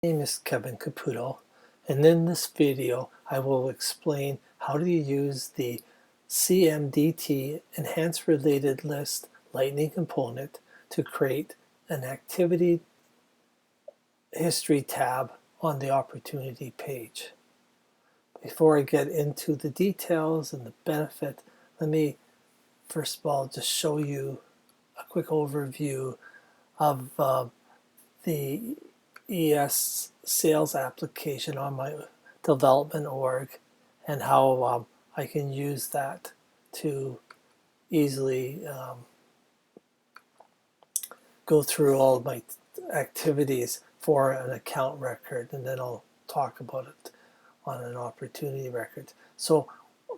name is Kevin Caputo, and in this video I will explain how to use the CMTD Enhanced Related List Lightning component to create an activity history tab on the opportunity page. Before I get into the details and the benefit, let me first of all just show you a quick overview of the ES sales application on my development org and how I can use that to easily go through all of my activities for an account record, and then I'll talk about it on an opportunity record. So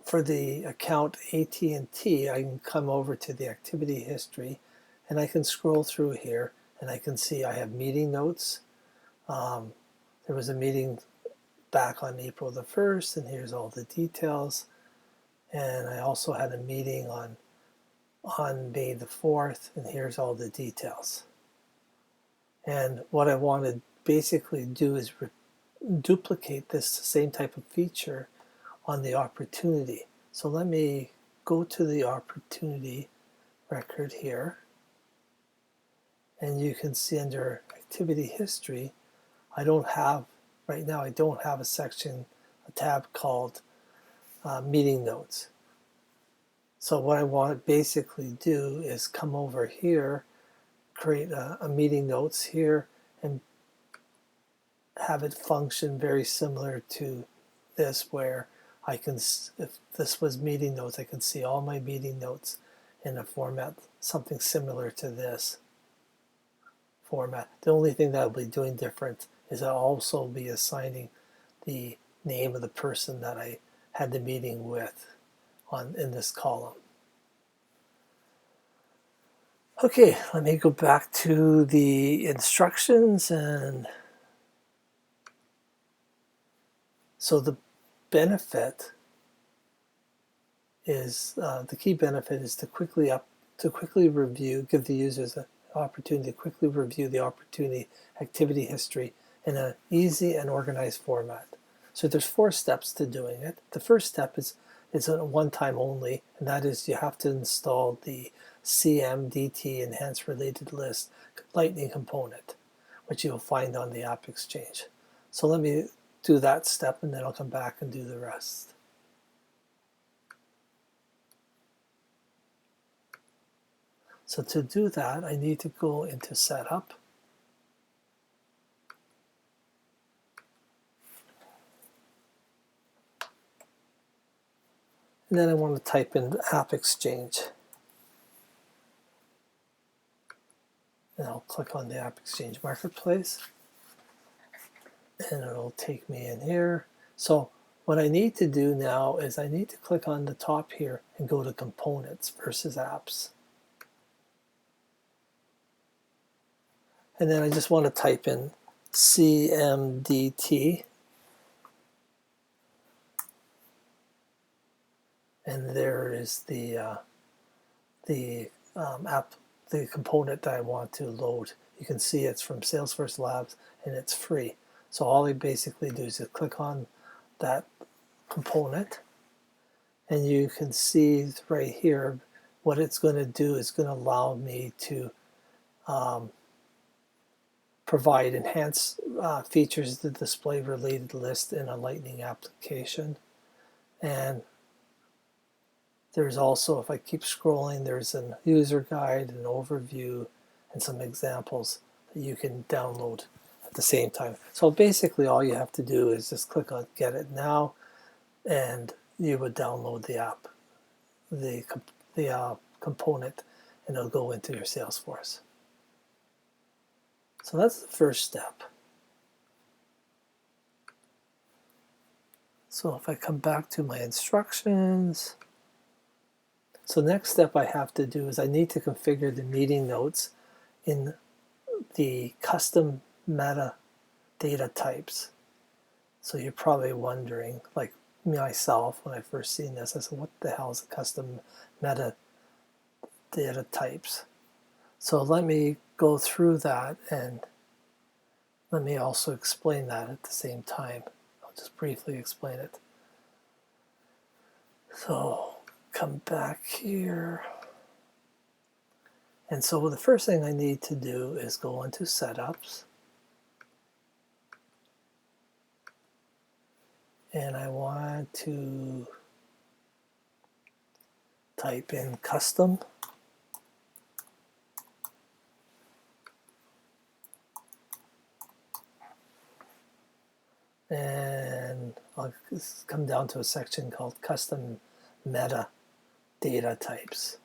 for the account AT&T, I can come over to the activity history and I can scroll through here and I can see I have meeting notes. There was a meeting back on April the 1st, and here's all the details. And I also had a meeting on May the 4th, and here's all the details. And what I want to basically do is duplicate this same type of feature on the opportunity. So let me go to the opportunity record here, and you can see under activity history, right now I don't have a tab called meeting notes. So what I want to basically do is come over here, create a meeting notes here, and have it function very similar to this, where I can, if this was meeting notes, I can see all my meeting notes in a format something similar to this format. The only thing that I'll be doing different is I'll also be assigning the name of the person that I had the meeting with in this column. Okay, let me go back to the instructions. And so the benefit is, the key benefit is to quickly review, give the users an opportunity to quickly review the opportunity activity history in an easy and organized format. So there's 4 steps to doing it. The first step is a one-time only, and that is you have to install the CMTD Enhanced Related List Lightning component, which you'll find on the AppExchange. So let me do that step, and then I'll come back and do the rest. So to do that, I need to go into Setup. And then I want to type in AppExchange. And I'll click on the AppExchange Marketplace. And it'll take me in here. So what I need to do now is I need to click on the top here and go to Components versus Apps. And then I just want to type in CMTD. And there is the component that I want to load. You can see it's from Salesforce Labs and it's free. So all I basically do is just click on that component, and you can see right here what it's going to do is going to allow me to provide enhanced features to display related list in a Lightning application. And there's also, if I keep scrolling, there's a user guide, an overview, and some examples that you can download at the same time. So basically all you have to do is just click on Get It Now, and you would download the app, the component, and it'll go into your Salesforce. So that's the first step. So if I come back to my instructions, so next step I have to do is I need to configure the meeting notes in the custom metadata types. So you're probably wondering, like myself, when I first seen this, I said, what the hell is a custom metadata types? So let me go through that and Let me also explain that at the same time. I'll just briefly explain it. So come back here. And so the first thing I need to do is go into setups. And I want to type in custom. And I'll come down to a section called custom metadata types.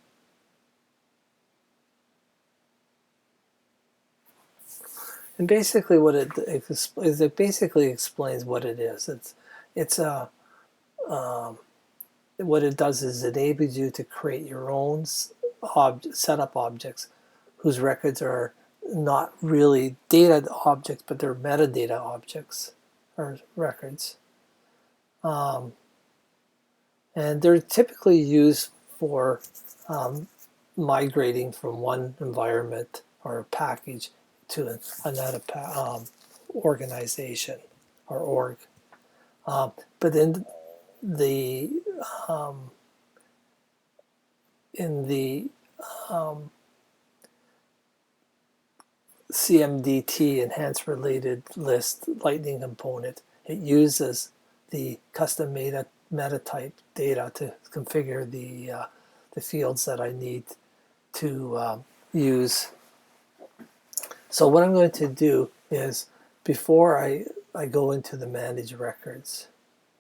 And basically what it basically explains what it is. What it does is it enables you to create your own setup objects whose records are not really data objects, but they're metadata objects or records. And they're typically used for migrating from one environment or package to another organization or org. But in the CMDT Enhanced Related List Lightning component, it uses the custom meta type data to configure the fields that I need to use. So what I'm going to do is, before I go into the manage records,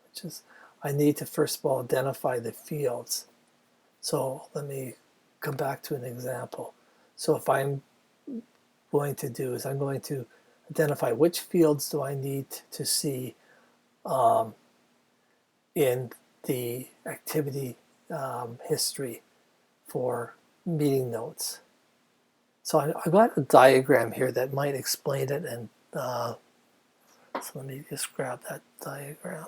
which is, I need to first of all identify the fields. So let me come back to an example. So if I'm going to do is I'm going to identify which fields do I need to see in the activity history for meeting notes. So I've got a diagram here that might explain it, and so let me just grab that diagram.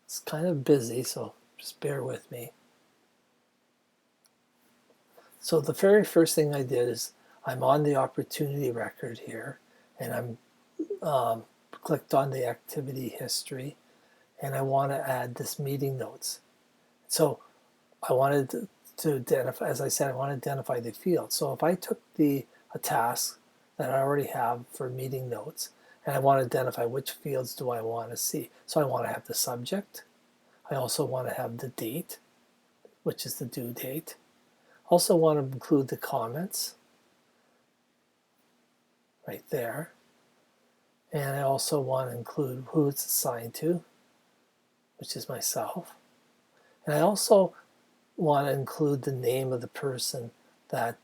It's kind of busy, so just bear with me. So the very first thing I did is I'm on the opportunity record here, and I'm clicked on the activity history, and I want to add this meeting notes. So I wanted to identify, as I said, I want to identify the field. So if I took a task that I already have for meeting notes, and I want to identify which fields do I want to see. So I want to have the subject. I also want to have the date, which is the due date. Also want to include the comments right there. And I also want to include who it's assigned to, which is myself. And I also want to include the name of the person that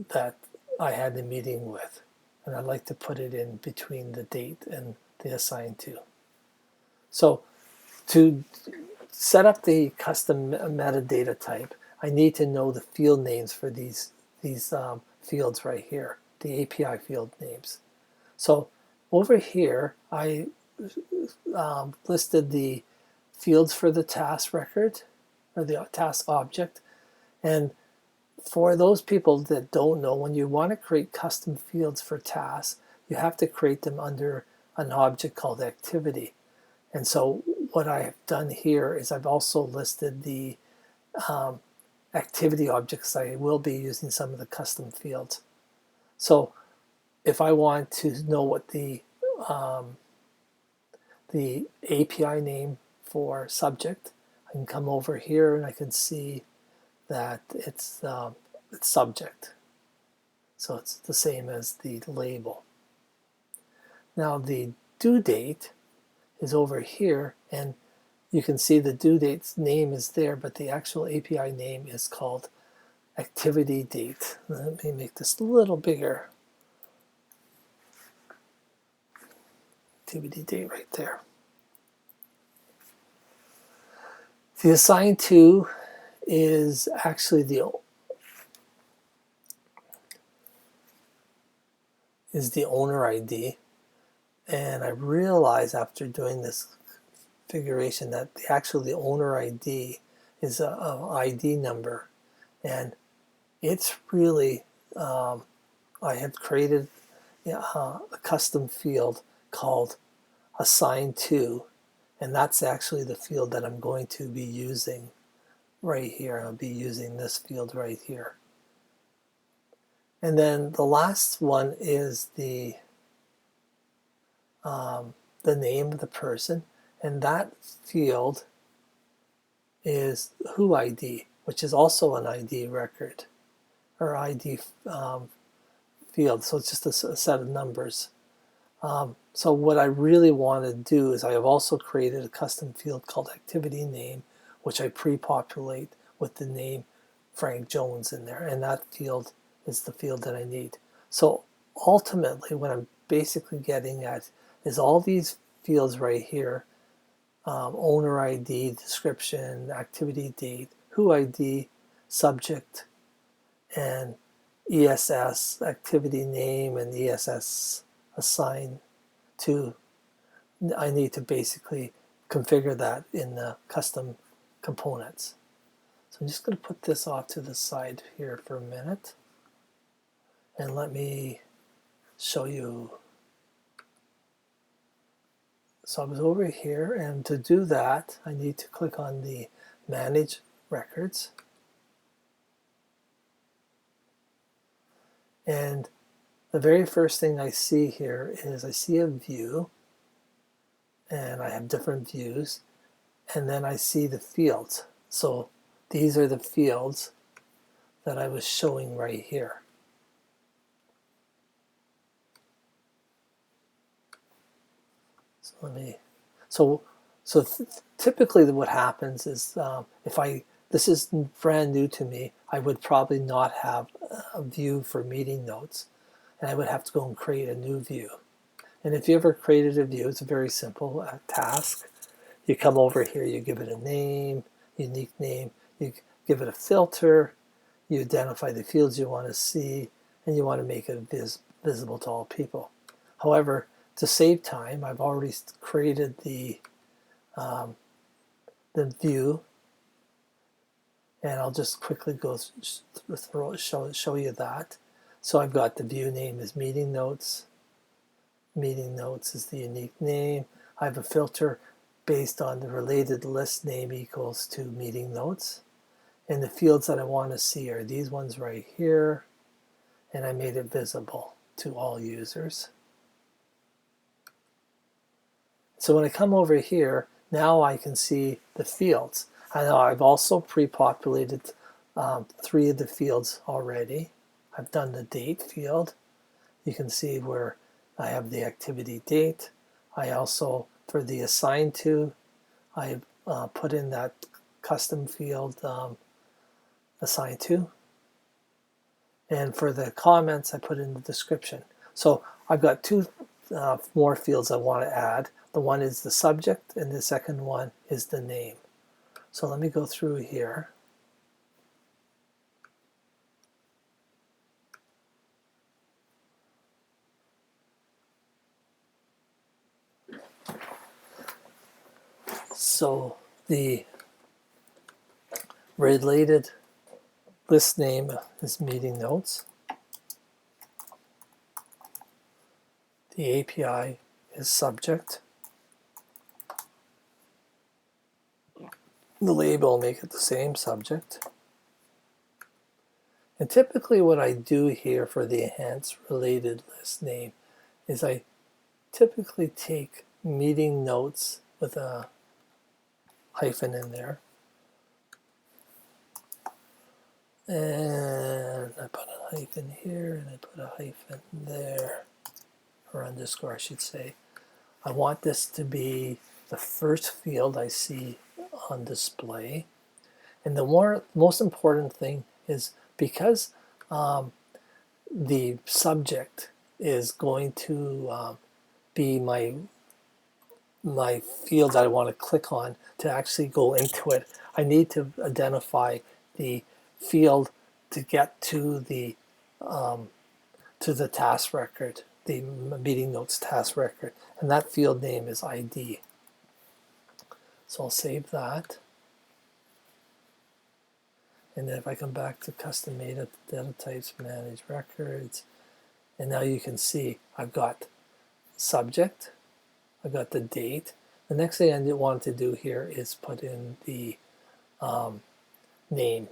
that I had the meeting with. And I'd like to put it in between the date and the assigned to. So to set up the custom metadata type, I need to know the field names for these fields right here, the API field names. So over here, I listed the fields for the task record, or the task object. And for those people that don't know, when you want to create custom fields for tasks, you have to create them under an object called activity. And so what I've done here is I've also listed the activity objects. I will be using some of the custom fields. So if I want to know what the API name for subject, I can come over here and I can see that it's subject. So it's the same as the label. Now the due date is over here, and you can see the due date's name is there, but the actual API name is called activity date. Let me make this a little bigger. Activity date right there. The assigned to is actually the owner ID, and I realized after doing this configuration that the owner ID is a ID number, and it's really I have created a custom field called assign to, and that's actually the field that I'm going to be using right here. I'll be using this field right here. And then the last one is the name of the person, and that field is who ID, which is also an ID record or ID field. So it's just a set of numbers. So what I really want to do is I have also created a custom field called activity name, which I pre-populate with the name Frank Jones in there, and that field is the field that I need. So ultimately what I'm basically getting at is all these fields right here, owner ID, description, activity date, who ID, subject, and ESS, activity name, and ESS assign to. I need to basically configure that in the custom components. So I'm just going to put this off to the side here for a minute, and let me show you. So I was over here, and to do that I need to click on the manage records, and the very first thing I see here is I see a view, and I have different views, and then I see the fields. So these are the fields that I was showing right here. So typically what happens is this is brand new to me, I would probably not have a view for meeting notes, and I would have to go and create a new view. And if you ever created a view, it's a very simple task. You come over here, you give it a name, unique name, you give it a filter, you identify the fields you want to see, and you want to make it visible to all people. However, to save time, I've already created the view, and I'll just quickly go show you that. So I've got the view name is meeting notes. Meeting notes is the unique name. I have a filter based on the related list name equals to meeting notes. And the fields that I want to see are these ones right here. And I made it visible to all users. So when I come over here, now I can see the fields. I know I've also pre-populated 3 of the fields already. I've done the date field. You can see where I have the activity date. I also, for the assign to, I put in that custom field assign to. And for the comments, I put in the description. So I've got 2 more fields I want to add. The one is the subject, and the second one is the name. So let me go through here. So the related list name is meeting notes. The API is subject. The label will make it the same, subject. And typically what I do here for the enhanced related list name is I typically take meeting notes with a hyphen in there. And I put a hyphen here, and I put a hyphen there, or underscore I should say. I want this to be the first field I see on display. And the most important thing is because the subject is going to be my field that I want to click on to actually go into it, I need to identify the field to get to the task record, the meeting notes task record, and that field name is ID. So I'll save that. And then if I come back to custom metadata types, manage records, and now you can see I've got subject, I've got the date. The next thing I want to do here is put in the name.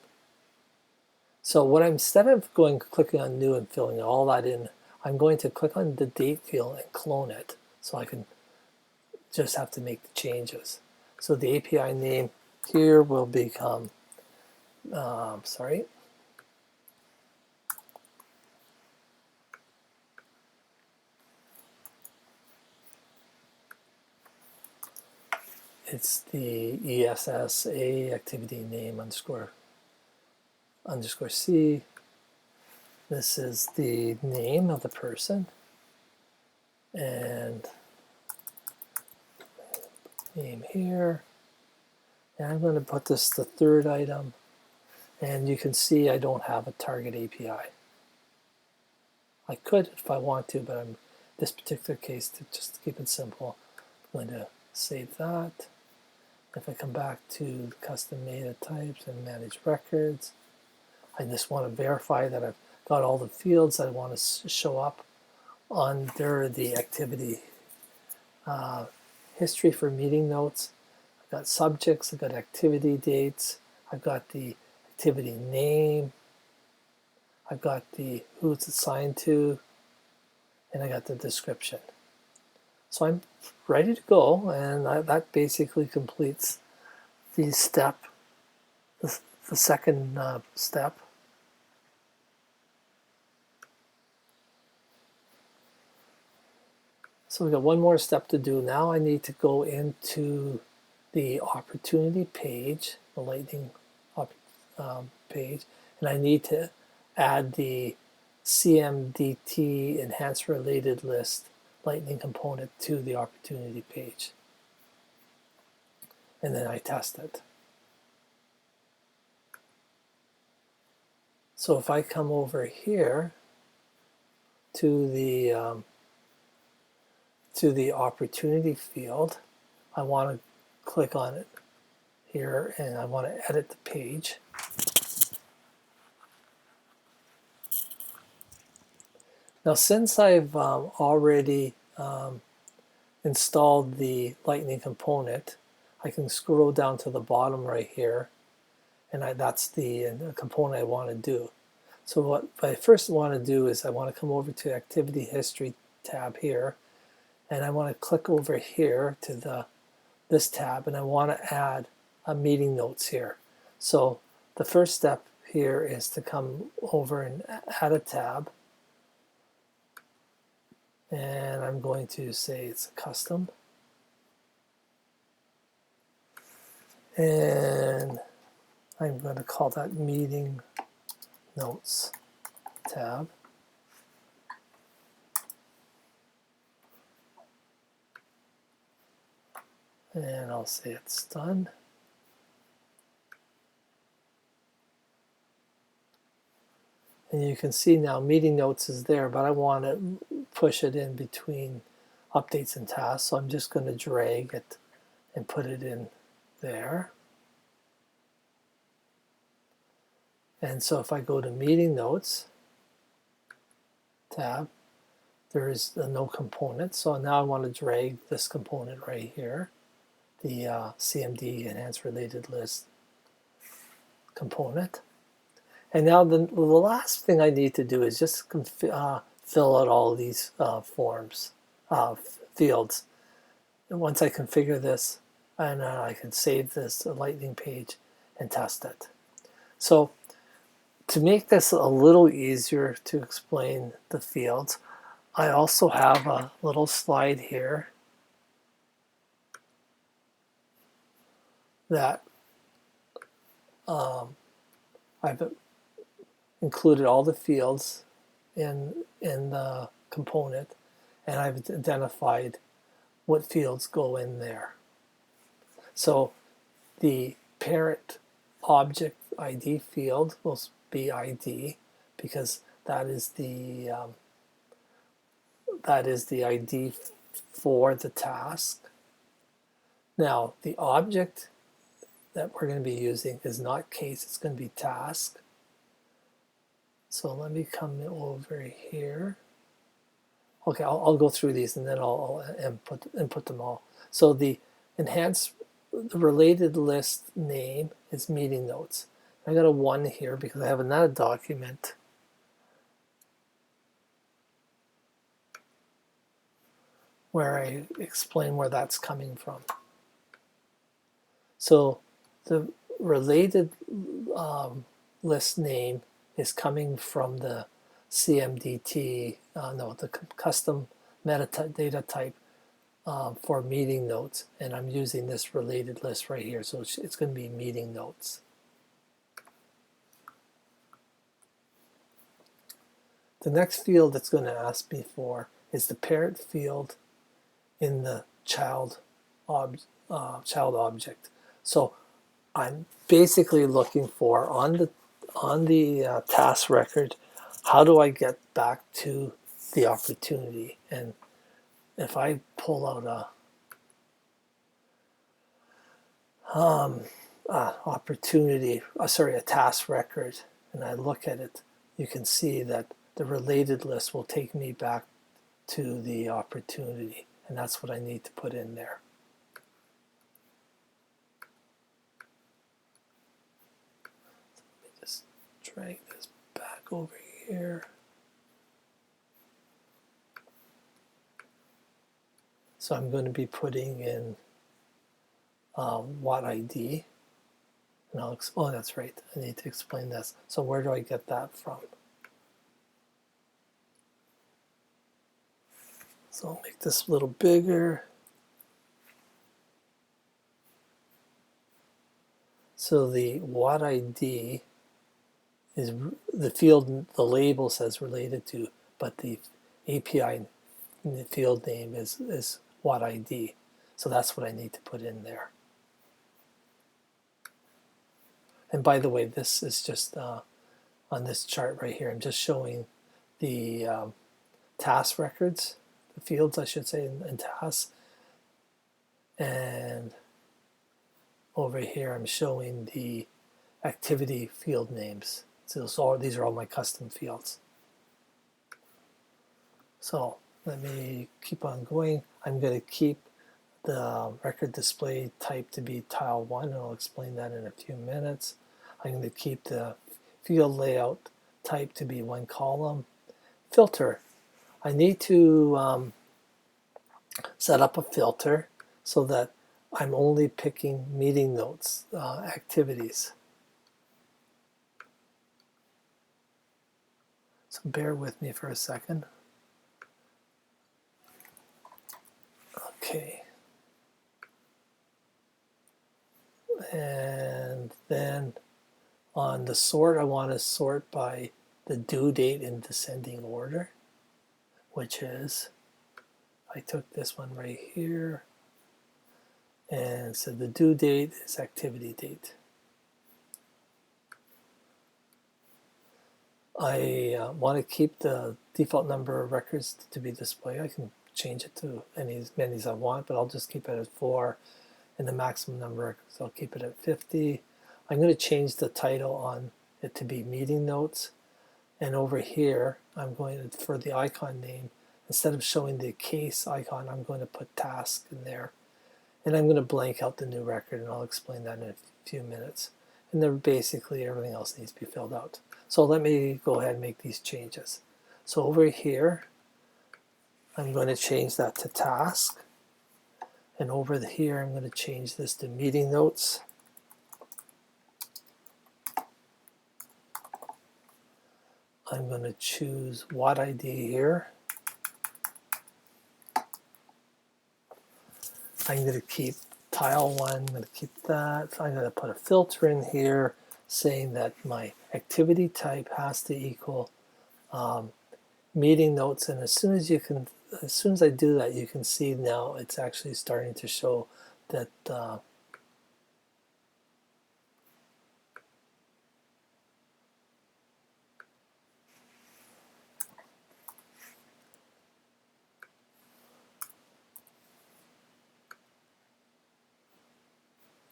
So what instead of clicking on new and filling all that in, I'm going to click on the date field and clone it, so I can just have to make the changes. So the API name here will become, it's the ESSA activity name underscore C. This is the name of the person, and name here. And I'm going to put this the third item, and you can see I don't have a target API. I could if I want to, but in this particular case, just to keep it simple, I'm going to save that. If I come back to custom meta types and manage records, I just want to verify that I've got all the fields that I want to show up under the activity history for meeting notes. I've got subjects, I've got activity dates, I've got the activity name, I've got the who it's assigned to, and I got the description. So I'm ready to go, and that basically completes the step, the second step. So we've got one more step to do. Now I need to go into the opportunity page, the Lightning page, and I need to add the CMTD Enhanced Related List Lightning component to the opportunity page. And then I test it. So if I come over here to the opportunity field, I want to click on it here, and I want to edit the page. Now, since I've already installed the Lightning component, I can scroll down to the bottom right here, and that's the component I want to do. So what I first want to do is I want to come over to Activity History tab here, and I want to click over here to this tab, and I want to add a meeting notes here. So the first step here is to come over and add a tab, and I'm going to say it's a custom, and I'm going to call that meeting notes tab. And I'll say it's done. And you can see now meeting notes is there, but I want to push it in between updates and tasks. So I'm just going to drag it and put it in there. And so if I go to meeting notes tab, there is no component. So now I want to drag this component right here, the CMTD Enhanced Related List component. And now the last thing I need to do is just fill out all these fields. And once I configure this, and I can save this Lightning page and test it. So to make this a little easier to explain the fields, I also have a little slide here that I've included all the fields in the component, and I've identified what fields go in there. So the parent object ID field will be ID, because that is the ID for the task. Now the object that we're going to be using is not case, it's going to be task. So let me come over here. Okay, I'll go through these and then I'll input them all. So the related list name is meeting notes. I got a 1 here because I have another document where I explain where that's coming from. So the related list name is coming from the CMDT, the custom metadata type for meeting notes, and I'm using this related list right here, so it's going to be meeting notes. The next field that's going to ask me for is the parent field in the child object. So I'm basically looking for on the task record, how do I get back to the opportunity? And if I pull out a task record, and I look at it, you can see that the related list will take me back to the opportunity, and that's what I need to put in there. So let me just drag this back over here. So I'm going to be putting in what ID, and oh, that's right, I need to explain this. So where do I get that from? So I'll make this a little bigger. So the what ID is the field, the label says related to, but the API field name is what ID. So that's what I need to put in there. And by the way, this is just on this chart right here, I'm just showing the task records, the fields I should say in tasks. And over here I'm showing the activity field names. So these are all my custom fields. So let me keep on going. I'm going to keep the record display type to be tile 1, and I'll explain that in a few minutes. I'm going to keep the field layout type to be 1 column. Filter. I need to set up a filter so that I'm only picking meeting notes, activities. So bear with me for a second. Okay. And then on the sort, I want to sort by the due date in descending order, which is, I took this one right here, and so the due date is activity date. I want to keep the default number of records to be displayed. I can change it to as many as I want, but I'll just keep it at 4, and the maximum number of records, I'll keep it at 50. I'm going to change the title on it to be meeting notes, and over here I'm going to, for the icon name, instead of showing the case icon, I'm going to put task in there, and I'm going to blank out the new record, and I'll explain that in a few minutes. And then basically everything else needs to be filled out. So let me go ahead and make these changes. So over here, I'm going to change that to task. And over here, I'm going to change this to meeting notes. I'm going to choose what ID here. I'm going to keep tile 1, I'm going to keep that. I'm going to put a filter in here saying that my activity type has to equal meeting notes, and as soon as I do that, you can see now it's actually starting to show that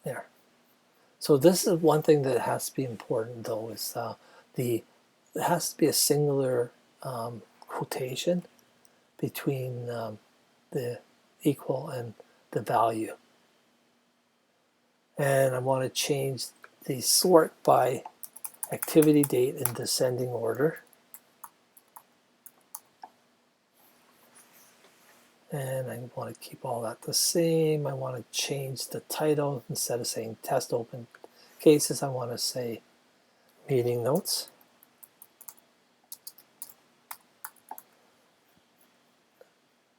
there. So this is one thing that has to be important, though, is it has to be a singular quotation between the equal and the value. And I want to change the sort by activity date in descending order. And I want to keep all that the same. I want to change the title. Instead of saying test open cases, I want to say meeting notes.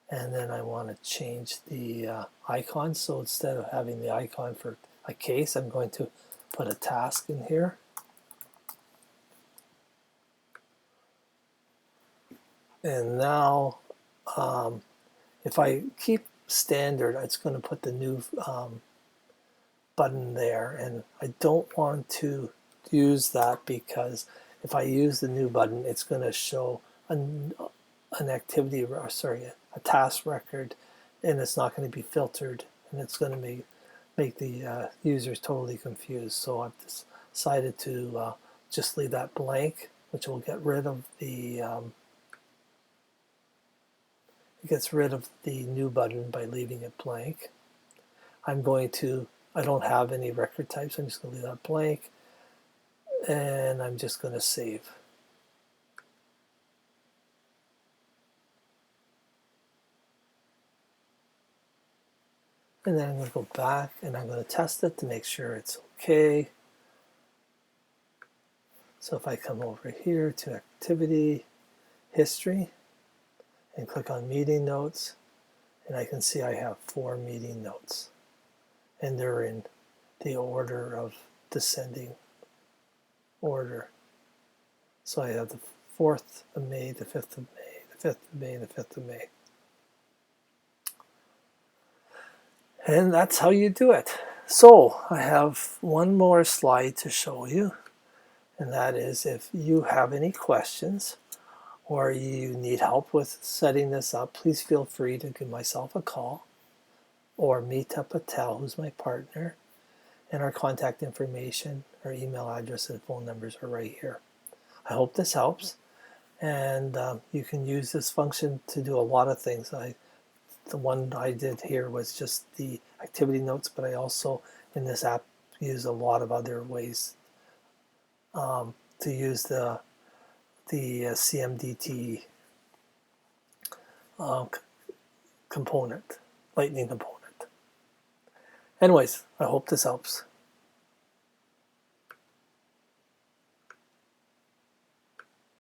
And then I want to change the icon. So instead of having the icon for a case, I'm going to put a task in here. And now, if I keep standard, it's going to put the new button there. And I don't want to use that because if I use the new button, it's going to show an activity, or sorry, a task record, and it's not going to be filtered, and it's going to make the users totally confused. So I've decided to just leave that blank, which will get rid of the it gets rid of the new button by leaving it blank. I don't have any record types, I'm just going to leave that blank, and I'm just going to save. And then I'm going to go back and I'm going to test it to make sure it's okay. So if I come over here to activity history and click on meeting notes, and I can see I have 4 meeting notes, and they're in the order of descending order. So I have the 4th of May, the 5th of May, the 5th of May, and the 5th of May. And that's how you do it. So I have one more slide to show you, and that is if you have any questions or you need help with setting this up, please feel free to give myself a call or Meeta Patel, who's my partner, and our contact information, our email address and phone numbers are right here. I hope this helps, and you can use this function to do a lot of things. The one I did here was just the activity notes, but I also, in this app, use a lot of other ways to use the CMDT component, lightning component. Anyways, I hope this helps.